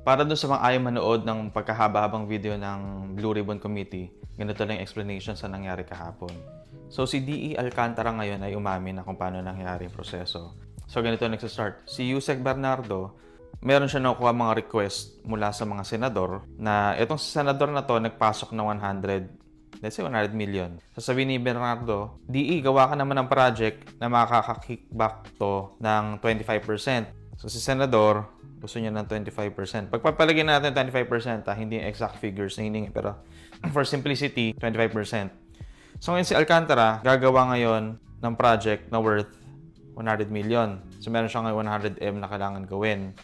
Para dun sa mga ayaw manood ng pagkahaba-habang video ng Blue Ribbon Committee, ganito lang yung explanation sa nangyari kahapon. So, si D.E. Alcantara ngayon ay umamin na kung paano nangyari yung proseso. So, ganito nagsastart. Si Yusek Bernardo, meron siya nakukuha mga request mula sa mga senador na itong senador na to nagpasok na 100, let's say 100 million. Sasabihin ni Bernardo, D.E. gawa ka naman ng project na makaka-kickback to ng 25%. So, si senador, gusto niya ng 25%. Pagpapalagay natin 25%, hindi yung exact figures na hiningi, pero for simplicity, 25%. So ngayon si Alcantara, gagawa ngayon ng project na worth 100 million. So meron siya ngayon 100M na kailangan gawin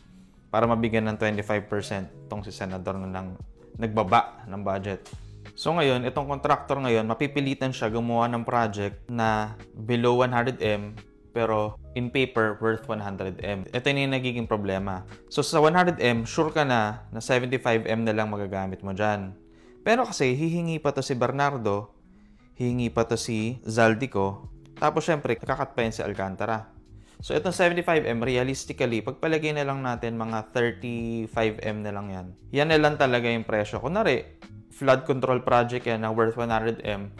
para mabigyan ng 25% itong si senador na nagbaba ng budget. So ngayon, itong contractor ngayon, mapipilitan siya gumawa ng project na below 100M pero in paper worth 100M. Ito yung nagiging problema. So sa 100M, sure ka na 75M na lang magagamit mo dyan. Pero kasi hihingi pa to si Bernardo, hihingi pa to si Zaldico, tapos syempre kakat pa yun si Alcantara. So itong 75M, realistically, pagpalagay na lang natin mga 35M na lang yan. Yan na lang talaga yung presyo. Kunwari, flood control project yan na worth 100M,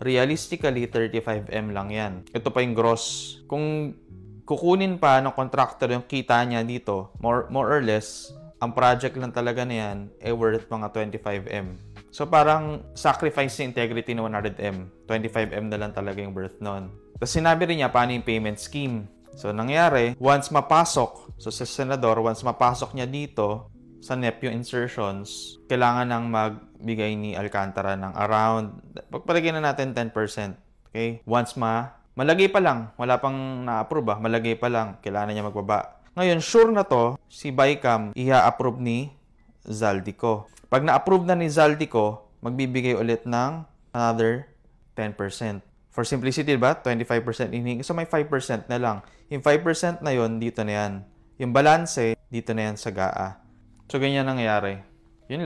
realistically, 35M lang yan. Ito pa yung gross. Kung kukunin pa ng contractor yung kita niya dito, more or less, ang project lang talaga na yan ay worth mga 25M. So parang sacrifice yung integrity ng 100M. 25M na lang talaga yung worth nun. Tapos sinabi rin niya paano yung payment scheme. So nangyari, once mapasok, so sa senador, once mapasok niya dito, sa NEP yung insertions, kailangan nang magbigay ni Alcantara ng around, pagpalagay na natin 10%. Okay? Once malagay pa lang, wala pang na-approve malagay pa lang, kailangan niya magbaba. Ngayon, sure na to, si BICAM i-approve ni Zaldico. Pag na-approve na ni Zaldico, magbibigay ulit ng another 10%. For simplicity, ba? 25% hinihingi. So may 5% na lang. Yung 5% na yon dito na yan. Yung balance, dito na yan sa GAA. So, ganyan nangyayari.